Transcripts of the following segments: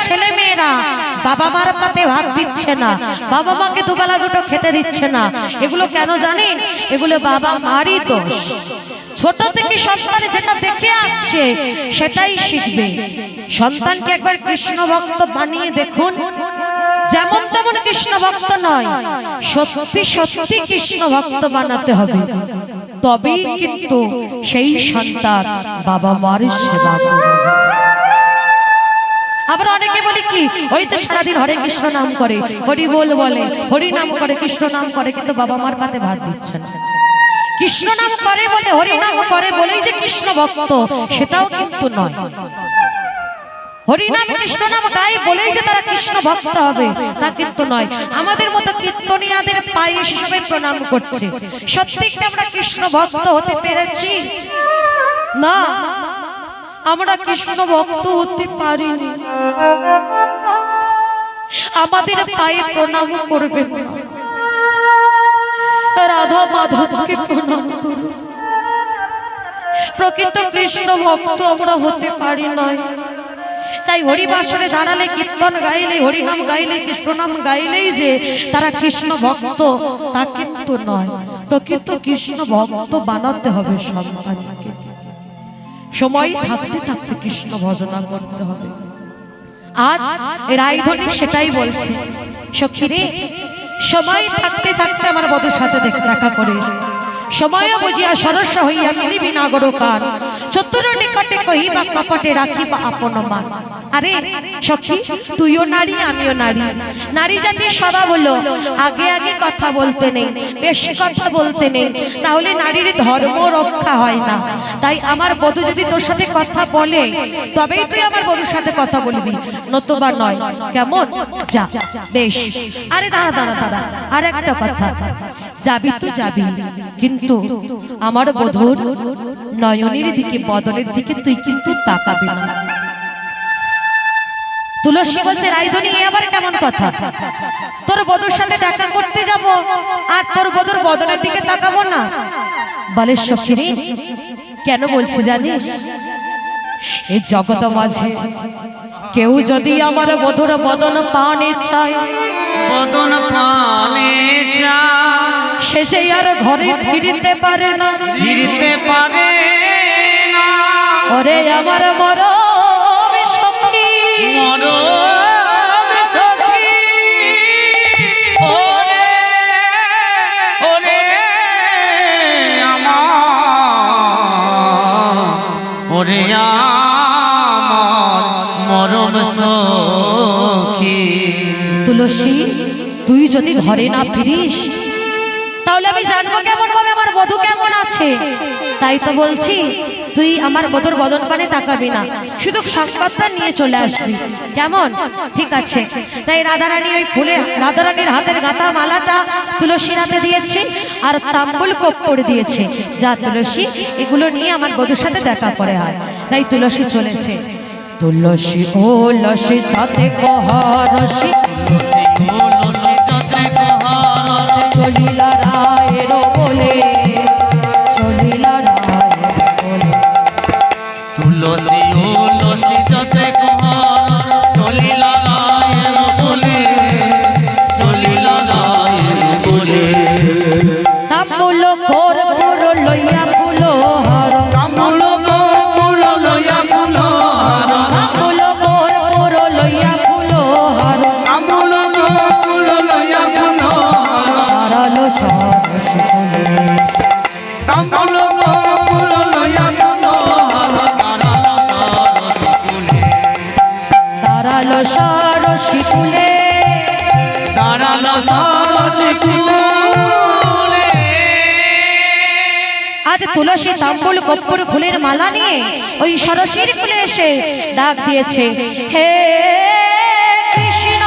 ছেলে মেয়েরা বাবা মার পাতে ভাত দিচ্ছে না, বাবা মাকে দুবেলা দুটো খেতে দিচ্ছে না, এগুলো কেন জানেন? এগুলো বাবা মারই দোষ। ছোট থেকে সন্তান যেটা দেখে আসছে সেটাই শিখবে। সন্তানকে একবার কৃষ্ণ ভক্ত বানিয়ে দেখুন, যেমন তেমন কৃষ্ণ ভক্ত নয়, সত্যি সত্যি কৃষ্ণ ভক্ত বানাতে হবে, তবেই কিন্তু সেই সন্তান বাবা মার সেবা করবে। আবার অনেকে বলে কি, ওই তো সারাদিন হরে কৃষ্ণ নাম করে, হরি বল বলে, হরি নাম করে, কৃষ্ণ নাম করে, কিন্তু বাবা মার পাতে ভাত দিচ্ছে না। কৃষ্ণ নাম করে বলে, হরি নাম করে বলেই যে কৃষ্ণ ভক্ত, সেটাও কিন্তু নয়। হরি নাম কৃষ্ণ নাম গায় বলেই যে তারা কৃষ্ণ ভক্ত হবে, তা কিন্তু নয়। আমাদের মতো কীর্তনিয়াদের পায়ে এসে সবাই প্রণাম করছে, সত্যি কি আমরা কৃষ্ণ ভক্ত হতে পেরেছি? না, আমরা কৃষ্ণ ভক্ত হতে পারিনি। আমাদের পায়ে প্রণাম করবেন না, রাধা মাধবকে প্রণাম করুন। প্রকৃত কৃষ্ণ ভক্ত আমরা হতে পারি নয়। তাই হরিবাসরে দাঁড়ালে, কীর্তন গাইলে, হরিনাম গাইলে, কৃষ্ণ নাম গাইলেই যে তারা কৃষ্ণ ভক্ত, তা কিন্তু নয়। প্রকৃত কৃষ্ণ ভক্ত বানাতে হবে সন্তানকে। সময় থাকতে থাকতে কৃষ্ণ ভজনা করতে হবে। আজ রায়ধনী সেটাই বলছে, সখী রে, সময় থাকতে থাকতে আমার বধূর সাথে দেখা করে, সময় বুঝিয়া সরস হইয়া মিলিবি নাগর কান, শত্রুর নিকটে কহিবা কপটে রাখিবা আপন মান। আরে সখী, তুইও নারী আমিও নারী, নারী জাতির স্বভাব হলো আগে আগে কথা বলতে নেই, বেশি কথা বলতে নেই, তাহলে নারীর ধর্ম রক্ষা হয় না। তাই আমার বধূ যদি তোর সাথে কথা বলে তবেই তুই আমার বধূর সাথে কথা বলবি, নতুবা নয়। কেমন? যা, বেশ। আরে দাঁড়া দাঁড়া দাঁড়া, আর একটা কথা, যাবি তো যাবি, কিন্তু আমার বধূর নয়নের দিকে, বদনের দিকে তুই কিন্তু তাকাবি না। তুলসী বলছে, রায়ধনী এ আবার কেমন কথা? তোর বধূর সাথে দেখা করতে যাব আর তোর বধূর বদনের দিকে তাকাবো না? বলে, সখী রে, কেন বলছি জানিস? এই জগৎ মাঝে কেউ যদি আমার বধূর বদন পানে চায়, বদন পানে চায়, সে যে আর ঘরে ফিরতে পারে না, ফিরতে পারে না। ওরে আমার মরম সখী, মরম সখী, ওরে ওরে আমার, ওরে আমার মরম সখী। তুলসী, তুই যদি ঘরে না ফিরিস তাহলে আমি জানবো কেমন ভাবে আমার বধূ কেমন আছে? তাই তো বলছি, তুই আমার বধূর বদন পানে তাকাবি না, শুধু সংবাদটা নিয়ে চলে আসবি। কেমন? ঠিক আছে। তাই রাধারানী ওই ফুলে, রাধারানীর হাতের গাঁথা মালাটা তুলসীর হাতে দিয়েছে আর তাম্বুল কপ্পড় দিয়েছে। যা তুলসী, এগুলো নিয়ে আমার বধূর সাথে দেখা করে আয়। তাই তুলসী চলেছে। তুলসী ও লসী যাতে কহরসী, চলিলা রায়ের বলে, চলিলা রায়ের বলে। তুলসী ও লসী যতে চলিলা রায়ের বলে, চলিলা রায়ের বলে। তাম্বুল কর্পূর লইয়া ফুলহার, তাম্বুল কর্পূর লইয়া ফুলহার, তাম্বুল কর্পূর লইয়া ফুলহার, তাম্বুল কর্পূর লইয়া ফুলহার, তারালো সরস ফুলে, তাম্বুল কর্পূর লইয়া ফুলহার, তারালো সরস ফুলে, তারালো সরস ফুলে, তারালো সরস ফুলে। আজ তুলসী তাম্বুল কর্পূর ফুলের মালা নিয়ে ওই সরসীর কুলে এসে ডাক দিয়েছে, হে কৃষ্ণ,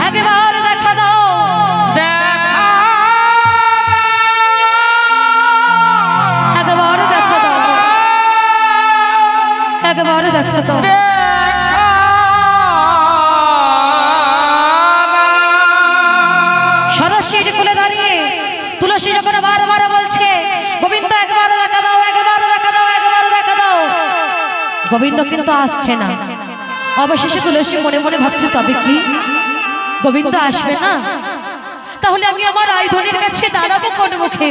একবার দেখা দাও, একবার দেখা দাও, একবার দেখা দাও। সরস্বতীর কোলে দাঁড়িয়ে তুলসী যখন বারবার বলছে, গোবিন্দ কিন্তু আসছে না। অবশেষে তুলসী মনে মনে ভাবছে তবে কি গোবিন্দ আসবে না, তাহলে আমি আমার রায়ধনীর কাছে দাঁড়াবো কোন মুখে?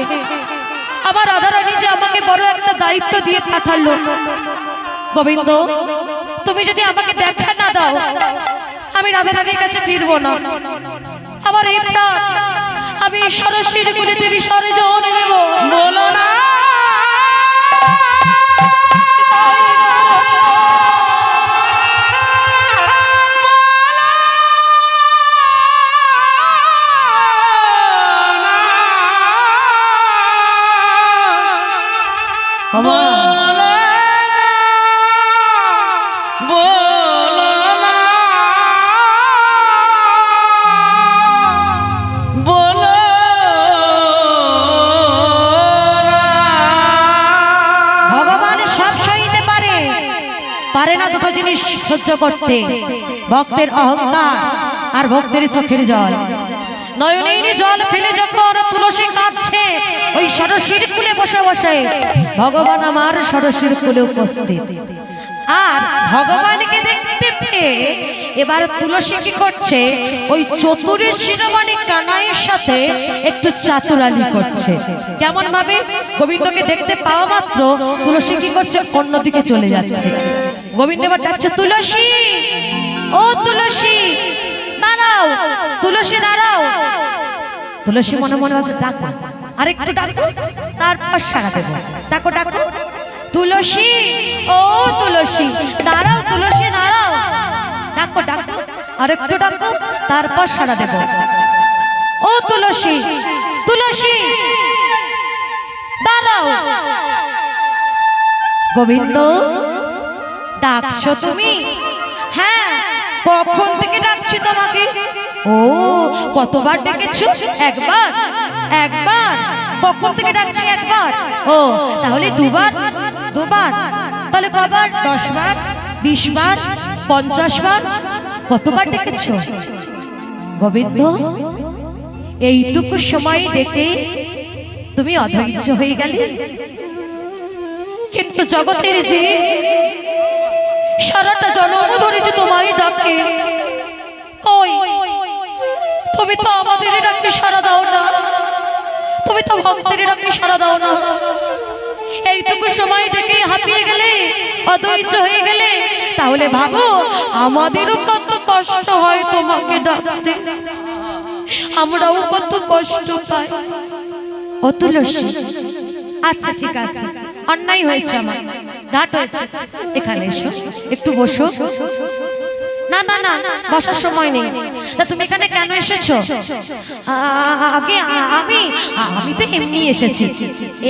আমার রাধারানী যে আমাকে বড় একটা দায়িত্ব দিয়ে পাঠালো, গোবিন্দ তুমি যদি আমাকে দেখা না দাও আমি রাধারানীর কাছে ফিরবো না। আমার এই প্রাণ আমি সরস্বতীর কুলে দেবী সরজনে নেব। বলো না পারে না দুটো জিনিস সহ্য করতে, ভক্তের অহংকার আর ভক্তের চোখের জল। নয়নের জল ফেলে যখন তুলসী কাঁদছে ওই সরস্বতীর কুলে বসে বসে, ভগবান আমার সরস্বতীর কুলে উপস্থিত। আর ভগবানকে দেখতে পেয়ে এবার তুলসী কি করছে, ওই চতুরের শিরোমণি কানাইয়ের সাথে একটু চাতুরালি করছে। কেমন ভাবে? গোবিন্দকে দেখতে পাওয়া মাত্র তুলসী কি করছে, অন্যদিকে চলে যাচ্ছে। গোবিন্দ এবার ডাকছে তুলসী, ও তুলসী দাঁড়াও, তুলসী দাঁড়াও। তুলসী মনে মনে ভাবছে ডাকো, আরেকটু ডাকো, তারপর সারা দেবো। ডাকো ডাকো, তুলসী, ও তুলসী দাঁড়াও, তুলসী দাঁড়াও। ডাকো ডাকো, আরেকটু ডাকো, তারপর সারা দেব। ও তুলসী, তুলসী দাঁড়াও। গোবিন্দ ডাকছো তুমি? হ্যাঁ, কখন থেকে ডাকছি তোমাকে। ও কতবার ডেকেছো? একবার, একবার। কখন থেকে ডাকছি? একবার। ও তাহলে দুবার, দুবার। তাহলে কবার? 10 বার, 20 বার, 50 বার? কতবার ডেকেছো? গোবিন্দ এইটুকু সময় ডেকে তুমি অধৈর্য হয়ে গেলে? কিন্তু জগতের যে সারাটা জন্ম ধরেছে তোমারই ডাকে, কই তুমি তো আমাদের ডাকে সাড়া দাও না, তুমি তো ভক্তের ডাকে সাড়া দাও না। এইটুকু সময় ডেকে হাঁপিয়ে গেলে, অধৈর্য হয়ে গেলে, তাহলে ভাবো আমাদেরও কত কষ্ট হয় তোমাকে ডাকতে, আমরাও কত কষ্ট পাই। ও তুলসী, আচ্ছা ঠিক আছে, অন্যায় হয়েছে, আমার ঘাট হয়েছে, এখানে এসো, একটু বসো। না না না, বসার সময় নেই। তা তুমি এখানে কেন এসেছো? আগে আমি তো এমনি এসেছি।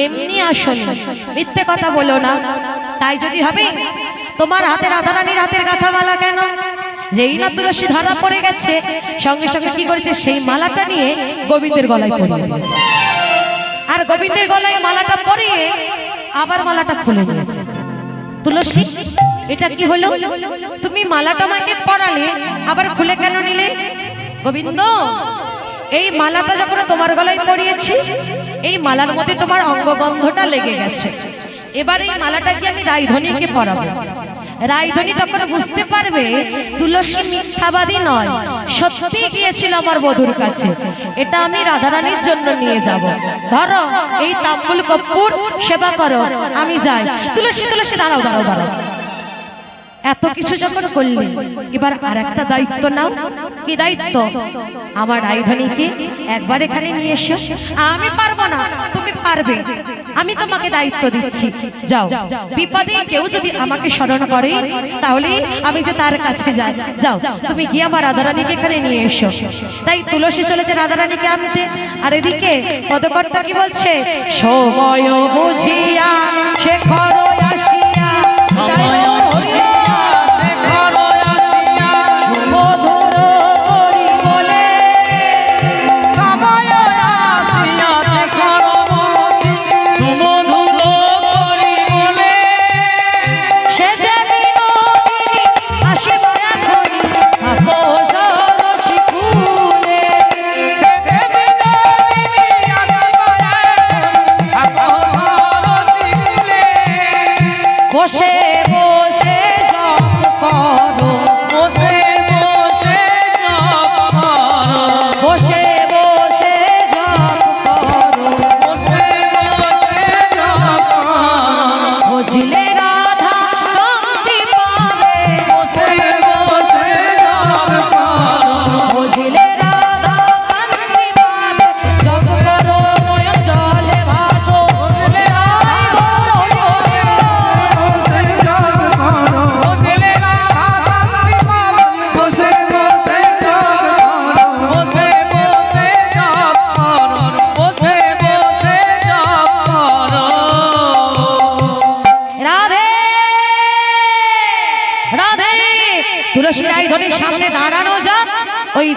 এমনি আসনি, মিথ্যে কথা বলো না। তাই যদি হবে, তোমার হাতে রাধারানীর হাতের গাঁথা মালা কেন? যেই না তুলসী ধরা পড়ে গেছে, সঙ্গে সঙ্গে কি করেছে, সেই মালাটা নিয়ে গোবিন্দের গলায় পরিয়ে দিয়েছে। আর গোবিন্দের গলায় মালাটা পরিয়ে আবার মালাটা খুলে নিয়েছে। তুলসী, এটা কি হলো? তুমি মালাটা আমাকে পরালে, আবার খুলে কেন নিলে? গোবিন্দ, এই মালাটা যখন তোমার গলায় পরিয়েছি, এই মালার মধ্যে তোমার অঙ্গগন্ধটা লেগে গেছে। এবার এই মালাটা কি আমি রায়ধনীকে পরাবো। রায়ধনী তখন বুঝতে পারবে তুলসী মিথ্যাবাদী নয়, সত্যি গিয়েছিল আমার বধূর কাছে। এটা আমি রাধারানীর জন্য নিয়ে যাব। ধরো এই তাম্বুল কর্পূর, সেবা করো, আমি যাই। তুলসী, তুলসী দাঁড়াও দাঁড়াও দাঁড়াও। এত কিছু যখন করলে, এবার আর একটা দায়িত্ব নাও। কি দায়িত্ব? আমার রায়ধনীকে একবার এখানে নিয়ে এসো। আমি পারবো না, তুমি পারবে, আমি তোমাকে দায়িত্ব দিচ্ছি। যাও, বিপদে কেউ যদি আমাকে স্মরণ করে, তাহলে আমি যে তার কাছে যাই। যাও, তুমি গিয়ে আমার রাধারানীকে এখানে নিয়ে এসো। তাই তুলসী চলেছে রাধারানীকে আনতে। আর এদিকে পদকর্তা কি বলছে? সময় বুঝিয়া শেখর আসিয়া,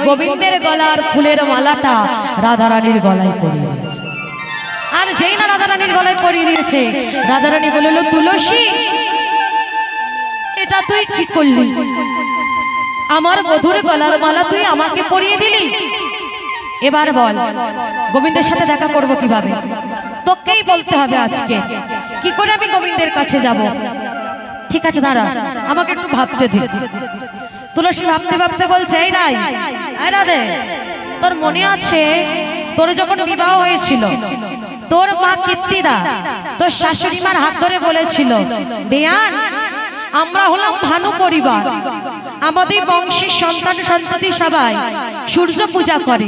গোবিন্দের গলার ফুলের মালাটা রাধারানীর গলায় পরিয়ে দিয়েছে। আর যেই না রাধারানীর গলায় পরিয়ে দিয়েছে, রাধারানী বলল, তুলসী এটা তুই কি করলি? আমার বধুর গলার মালা তুই আমাকে পরিয়ে দিলি। এবার বল, গোবিন্দের সাথে দেখা করব কিভাবে? তোকেই বলতে হবে আজকে কি করে আমি গোবিন্দের কাছে যাব। ঠিক আছে, দাঁড়া, আমাকে একটু ভাবতে দে। তুলসী ভাবতে ভাবতে বলছে, এই রাই, এই রাধে, তোর মনে আছে তোর যখন বিবাহ হয়েছিল, তোর মা কীর্তিদা তোর শাশুড়ি মার হাত ধরে বলেছিল, বেয়ান আমরা হলাম ভানু পরিবার, আমাদের বংশের সন্তান সন্ততি সবাই সূর্য পূজা করে,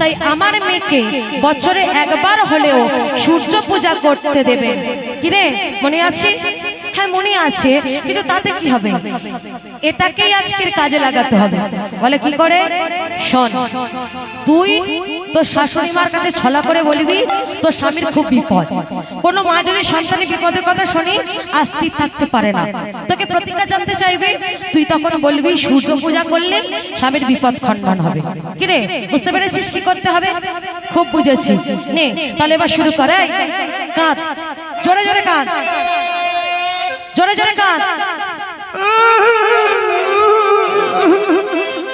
তাই আমার মেয়েকে বছরে একবার হলেও সূর্য পূজা করতে দেবেন। কিরে, মনে আছে? হ্যাঁ মনে আছে, কিন্তু তাতে কি হবে? এটাকেই আজকের কাজে লাগাতে হবে। বলে কি করে? শোন, তুই তোর শাশুড়ি মার কাছে ছলা করে বলবি তোর স্বামীর খুব বিপদ। কোনো মা যদি সন্তানের বিপদের কথা শুনি আর স্থির থাকতে পারে না, তোকে প্রতিজ্ঞা জানতে চাইবে, তুই তখন বলবি সূর্য পূজা করলে স্বামীর বিপদ খণ্ডন হবে। কিরে, বুঝতে পেরেছিস কি করতে হবে? খুব বুঝেছি, নে তাহলে এবার শুরু করে। কাঁদ, জোরে জোরে কাঁদ, জোরে জোরে কাঁদ,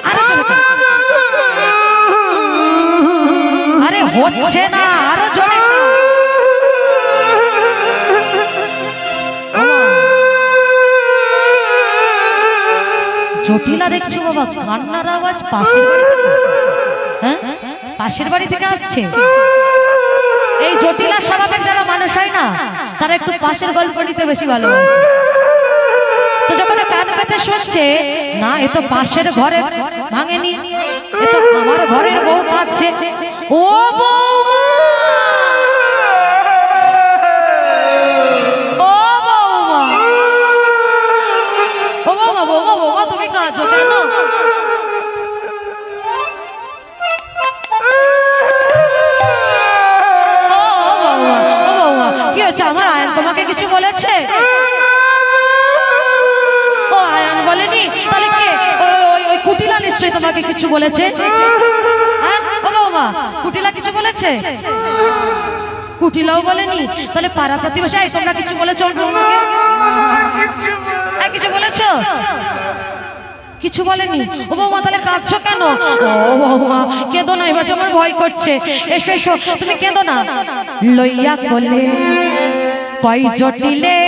আরো জোরে জোরে। আরে হচ্ছে না, আরো জোরে। জটিলা দেখছো বাবা, কান্নার আওয়াজ পাশের বাড়ি থেকে, হ্যাঁ পাশের বাড়ি থেকে আসছে। এই জটিলা স্বভাবের যারা মানুষ হয় না, তারা একটু পাশের গল্প নিতে বেশি ভালোবাসে। তো যখন কান পেতে শুনছে, না এ তো পাশের ঘরে ভাঙেনি, এ তো আমার ঘরের বউ কাঁদছে। ও বৌমা, ও বৌমা, ও বৌমা, বৌমা, বৌমা, তুমি কাঁদছো কেন? কি হচ্ছে? আমার আয়ন তোমাকে কিছু বলেছে? ও আয়ন বলেনি, তাহলে কে? ওই কুটিলা নিশ্চয়ই তোমাকে কিছু বলেছে। হ্যাঁ ও বৌমা, কুটিলা কিছু বলেছে? কুটিলাও বলেনি, তাহলে পাড়া প্রতিবেশী তোমরা কিছু বলেছো তোমাকে? কিছু বলেছো? কিছু বলেনি। ও বৌমা, তাহলে কাঁদছো কেন? ও বৌমা, কেঁদো না, এবার আমার ভয় করছে। এসো এসো, তুমি কেঁদো না। লইয়া কোলে কই জটিলে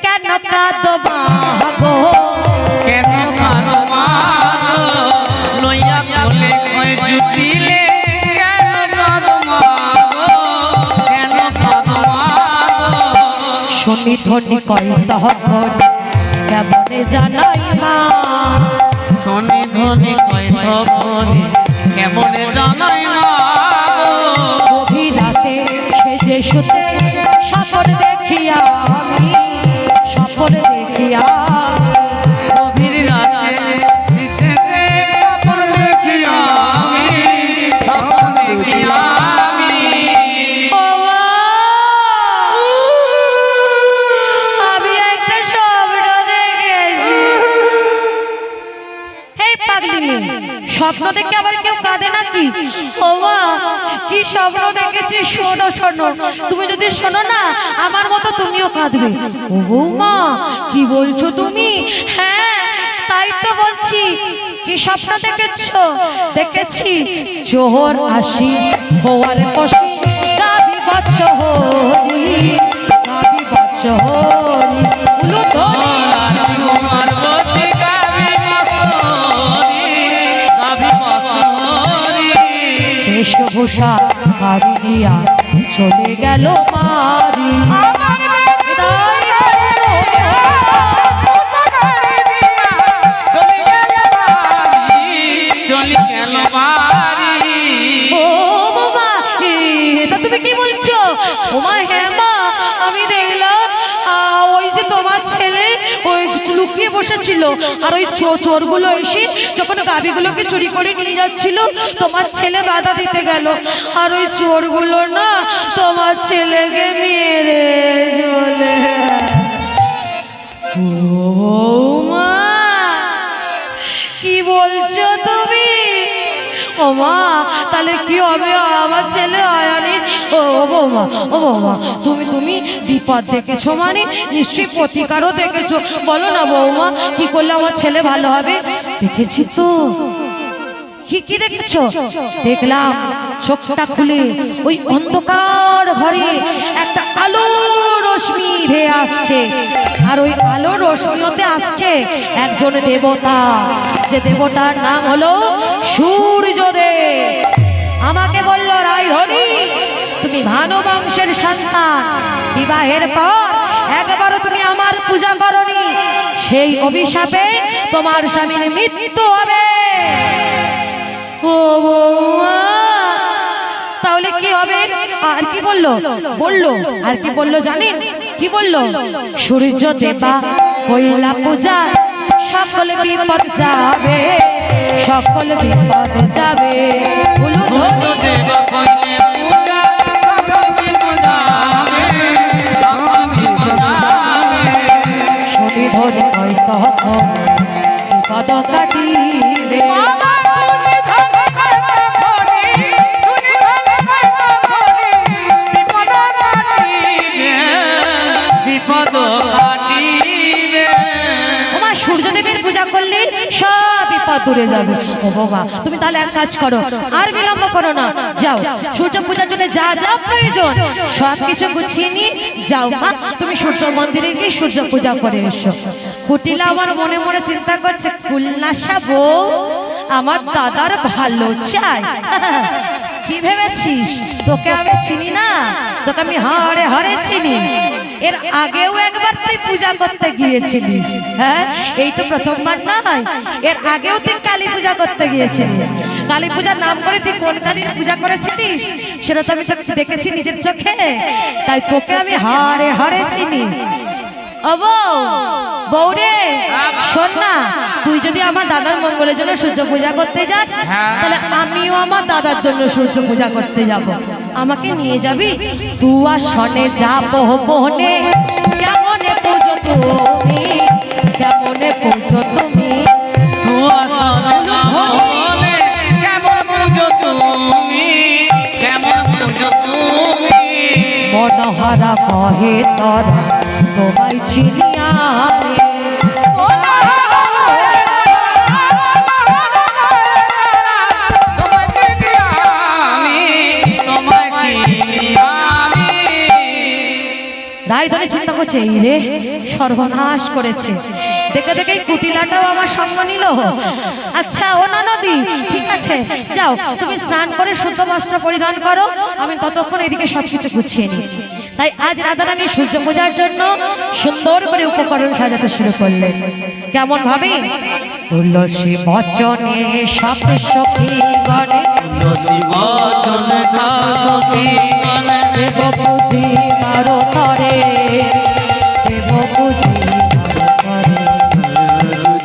কেন কাঁদো মা গো, কেন কাঁদো মা গো, লইয়া কোলে কই জটিলে কেন কাঁদো মা গো, কেন কাঁদো মা গো। শুনি ধ্বনি কই তখন কেমনে জানাই মা, শুনি ধ্বনি কই তখন কেমনে জানাই মা। গভীর রাতে সেজে শুতে স্বপ্ন দেখিয়া আমি, স্বপ্ন দেখিয়া গভীর রাতে শিশে স্বপ্ন দেখি আমি, স্বপ্ন দেখি আমি। ও মা, আমি একটা স্বপ্ন দেখেছি। এই পাগলি মেয়ে, স্বপ্ন দেখে আবার কেউ কাঁদে নাকি? ও মা, কি স্বপ্ন দেখেছি শোনো শোনো, তুমি যদি শোনো না আমার মতো তুমিও কাঁদবে। ও বৌমা, কি বলছো তুমি? হ্যাঁ তাই তো বলছি। কি স্বপ্ন দেখেছো? দেখেছি জোহর আসি হওয়ার পশি গাবি বৎস হরি, গাবি বৎস হরি উলুধ্বনি তোমার বসে গাবি বসরি, গাবি বসরি। বেশভূষা গাড়ি দিয়া চলে গেল মারি। চলি গেল বাড়ি। ও বাবা, এটা তুমি কি বলছো? ও মা, হ্যাঁ মা, আমি দেখলাম ওই যে তোমার ছেলে ওই লুকিয়ে বসেছিল, আর ওই চোরগুলো এসে যখন গাভীগুলোকে চুরি করে নিয়ে যাচ্ছিল, তোমার ছেলে বাধা দিতে গেল, আর ওই চোরগুলো না তোমার ছেলেকে মেরে চলে। ও মা, কি বলছো তুমি? মা তাহলে কি হবে আমার ছেলে আয়ানি ও বৌমা ও বৌমা তুমি বিপদ দেখেছো মানে নিশ্চয়ই প্রতিকারও দেখেছো বলো না বৌমা কি করলে আমার ছেলে ভালো হবে দেখেছি তো কি দেখেছো দেখলাম চোখটা খুলে ওই অন্ধকার ঘরে একটা আলো রশ্মি ধেয়ে আসছে আর ওই আলো রশ্মিতে আসছে একজন দেবতা যে দেবতার নাম হলো সূর্যদেব আমাকে বললো রাই হরি তুমি ভানু বংশের সন্তান বিবাহের পর একবারও তুমি আমার পূজা করনি সেই অভিশাপে তোমার স্বামীর মৃত্যু হবে ও বৌমা তাহলে কি হবে আর কি বললো আর কি বললো জানেন কি বললো সূর্য দেবা কইলা পূজা সকল বিপদ যাবে সকল বিপদ যাবে সূর্য দেব কইলে পূজা সকল বিপদ যাবে সকল বিপদ যাবে শুনি ধরে কই তখন বিপদ কাটিবে সূর্যদেবের পূজা করলে সব বিপদ দূরে যাবে ও বাবা তুমি তাহলে এক কাজ করো আর বিলম্ব করো না যাও সূর্য পূজার জন্য যা যা প্রয়োজন সব কিছু গুছিয়ে নিয়ে যাও মা তুমি সূর্য মন্দিরে গিয়ে সূর্য পূজা করে এসো কুটিলা আমার মনে মনে চিন্তা করছে কুলনাশা বউ আমার দাদার ভালো চাই কি ভেবেছিস তোকে আমি চিনি না তোকে আমি হাড়ে হাড়ে চিনি এর আগেও একবার তুই পূজা করতে গিয়েছিলিস হ্যাঁ এই তো প্রথমবার নয় এর আগেও তুই কালী পূজা করতে গিয়েছিলিস কালী পূজার নাম করে তুই কোন কালীর পূজা করেছিলিস সেটা তো আমি তো দেখেছি নিজের চোখে তাই তোকে আমি হাড়ে হাড়ে চিনি বৌরে শোন না তুই যদি আমার দাদার মঙ্গলের জন্য সূর্য পূজা করতে যাস তাহলে আমিও আমার দাদার জন্য সূর্য পূজা করতে যাব আমাকে নিয়ে যাবি তুই আর শনে যাব বনে কেমনে পুজো তুমি কেমনে পুজো তুমি মনহারা কহে তোরা তোমায় চিনিয়া রায়ধনী চিন্তা করছে এই রে সর্বনাশ করেছে দেখে দেখে কুটিলাটাও আমার সঙ্গ নিল আচ্ছা ও ননদি ঠিক আছে যাও তুমি স্নান করে শুদ্ধ বস্ত্র পরিধান করো আমি ততক্ষণ এদিকে সবকিছু গুছিয়ে নিই তাই আজ রাধারানী সূর্য পূজার জন্য সুন্দর করে উপকরণ সাজাতে শুরু করলেন কেমন ভাবে তুলসী বচনে সব সখী গণে তুলসী বচনে সব সখী গণে দেব পুজি মারো তরে দেব পুজি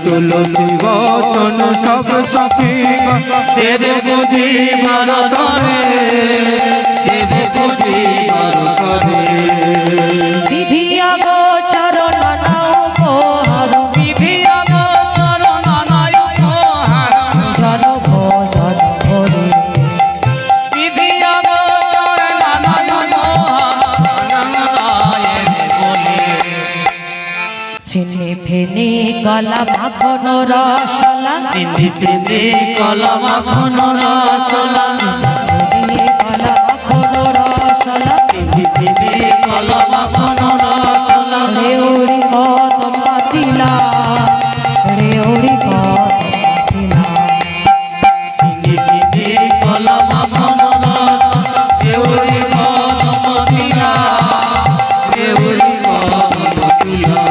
তুলসী বচন সব সখী দেব পুজি মারো তরে দেব পুজি মারো তরে বিধি অগোচর নানা উপহার বিধি অগোচর নানা উপহার জন ভোজন হরি বিধি অগোচর নানা উপহার বলে চিনি ফেনি গলা মাখন রসলা চিনি ফেনি গলা মাখন রসলা চিনি গলা মাখন রসলা চিনি ফেনি গলা মাখন রসলা রেউড়ি কত পাতিলা রেউড়ি কত পাতিলা চিনি ফেনি গলা মাখন রসলা দেউরি মতিলা দেউরি মতিলা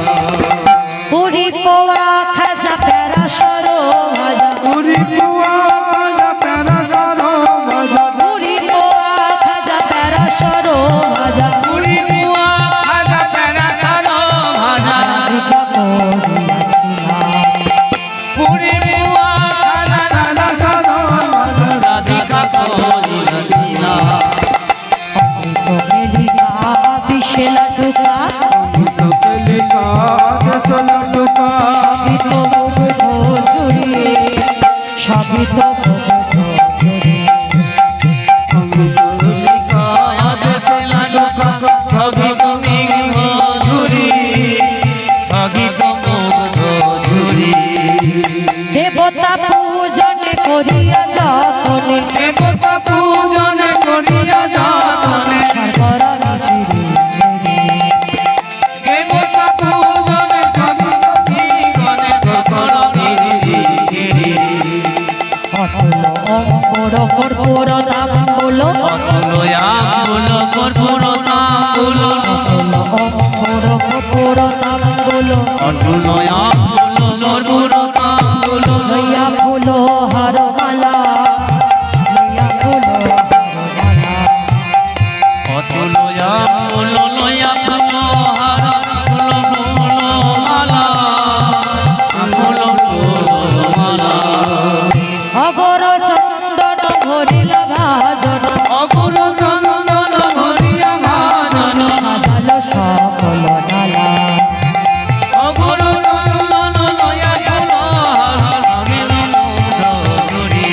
পুরি পোয়া খাজা পেরা সরো ভাজা পুরি পুয়া প্যারা সারো ভজা পুরি পোয়া খাজা পেরা সরো ভাজা পুরি বুয়া ভাজা তেরা সারো ভাজা রাধিকা করিয়াছিলা পুরি বুয়া ভাজা প্যারা সারো ভজা রাধিকা করিয়াছিলা অমৃত মেলিকা দিশেলা ঢুকা তো পেলিকা দেশলা টুকা সবই তো মুগ্ধ জুড়ে সবই তো মুগ্ধ জুড়ে অতুলর পুরো নাম বলো অতুল অপর নাম বলো অতুল অতুলর পুরো নাম বলো লইয়া ফুল হার মালা লইয়া ফুল হার মালা অতুল অতুল লয়া ফুল হার ফুল ফুল মালা ফুল ফুল মালা অগর চন্দন ভরিল ভাজন অগুরু চন্দন ভরিয়া ভাজন সাজালো সকল ডালা অগুরু চন্দন লয়া ফুল হার ধরি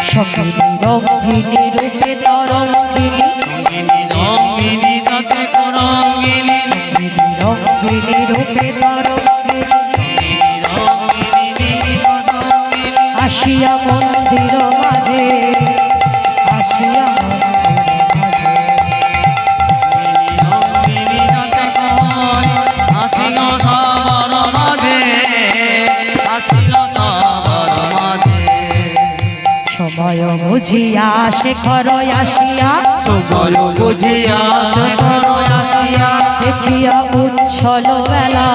সঙ্গিনী রঙ্গিনী রূপে তরঙ্গিনী রঙ্গিনী তাতে করঙ্গিনী রঙ্গিনী রূপে তরঙ্গিনী আসিয়া মন্দির মাঝে আসিয়া মন্দির মাঝে সময় বুঝিয়া শেখর আসিয়া সময় বুঝিয়া দেখিয়া উচ্ছল বেলা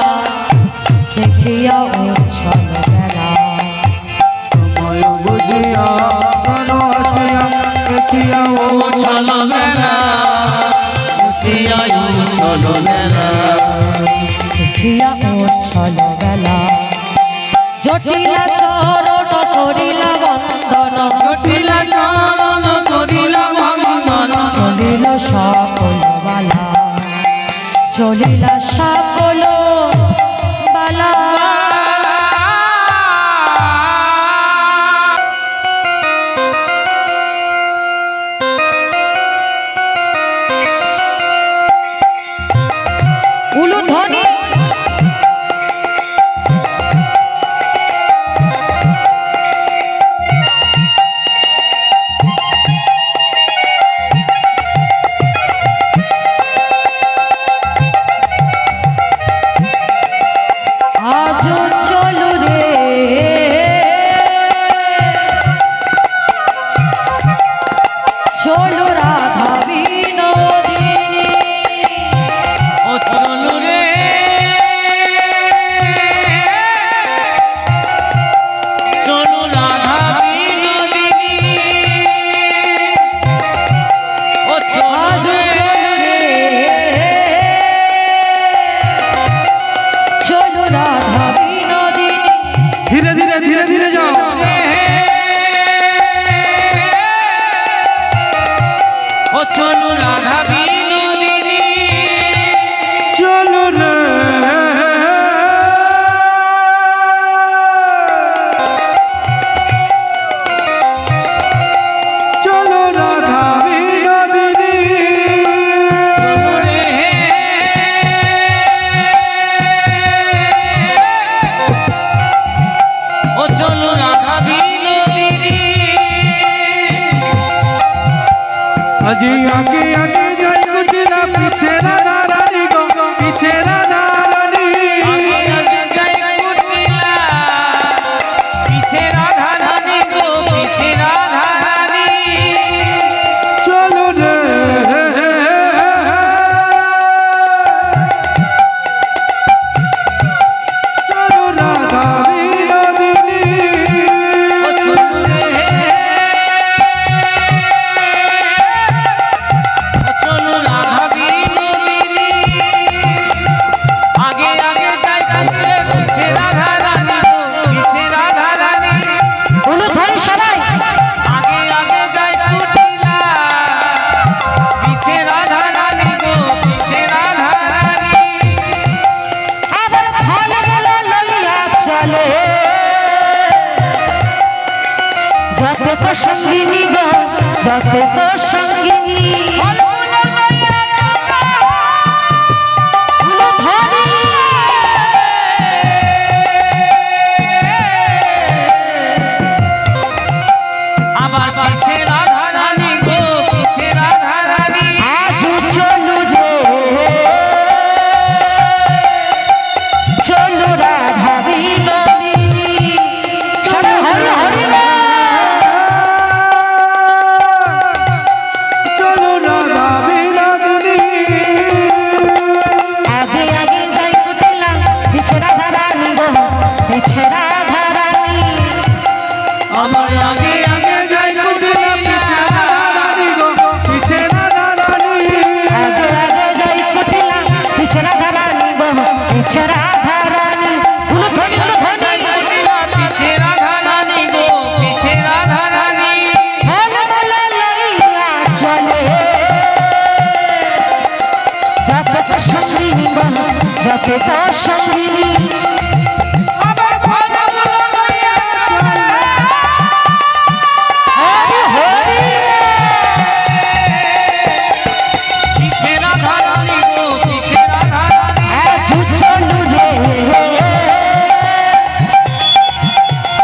দেখিয়া উচ্ছল বেলা সময় বুঝিয়া প্রাণ আসিয়া দেখিয়া ও দেখিয়া উচ্ছল বেলা জটিলা চরণ করিলা বন্দন চলিল সকল বালা চলিলা সকল বালা উলুধ্বনি আজও চলো রে চলো রাধা বিনোদিনী চলো রাধা বিনোদিনী ও আজও চলো রে চলো রাধা বিনোদিনী ধীরে ধীরে ধীরে ধীরে যাও ও চলো রাধা বিনোদিনী চলো রে চলো রাধা বিনোদিনী ও চলো রাধা বিনোদিনী আজি আগে আগে যাই কুটিলা পিছে রাধা রানী গো পিছে রাধা রানী পিছে রাধা রানী গো পিছে রাধা রানী চলো রে চলো রাধা বিনোদিনী ও চলো রে ও চলো রাধা বিনোদিনী আগে আগে যাই কাটলে পিছে রাধা রানী গো পিছে রাধা রানী উলুধ্বনি সবাই আগে আগে যাই কুটিলা পিছে রাধা রানী গো পিছে রাধা রানী আবার ভালো ভালো লইয়া চলে যাতে তো সঙ্গিনী গো যাতে তো সঙ্গিনী উলুধ্বনি আবার পিছে রাধা রানী গো পিছে রাধা রানী আজ চলো রে চলো রাধা বিনোদিনী চলো হরি হরি চলো পিতা সঙ্গিনী আবার ভালোগুলো লইয়া চলে। হরি হরি পিছে রাধা রানী গো পিছে রাধা রানী আজ চলু রে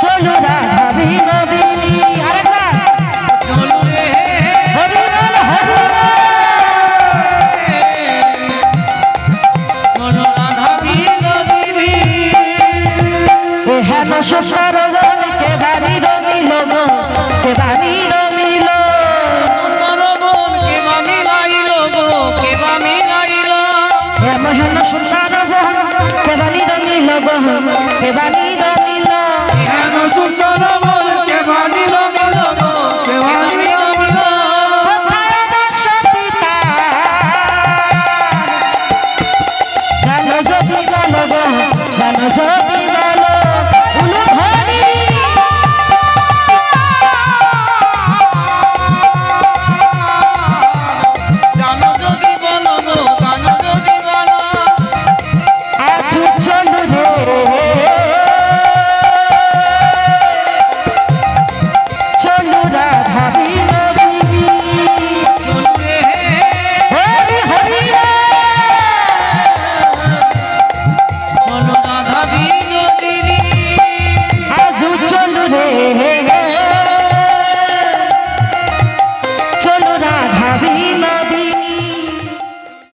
চলু রাধা বিনোদিনী আরেকবার চলো রে হরি বল হরি বল। চলো রাধা বিনোদিনী হেন সুন্দর বন কে বাড়ি রমিল গো কে বাড়ি রমিল সুন্দর মন কে বামি লাইল গো কে বামি লাইল হেন সুন্দর বন কে বাড়ি রমিল গো কে বাড়ি রমিল হেন সুন্দর মন কে বানিল গো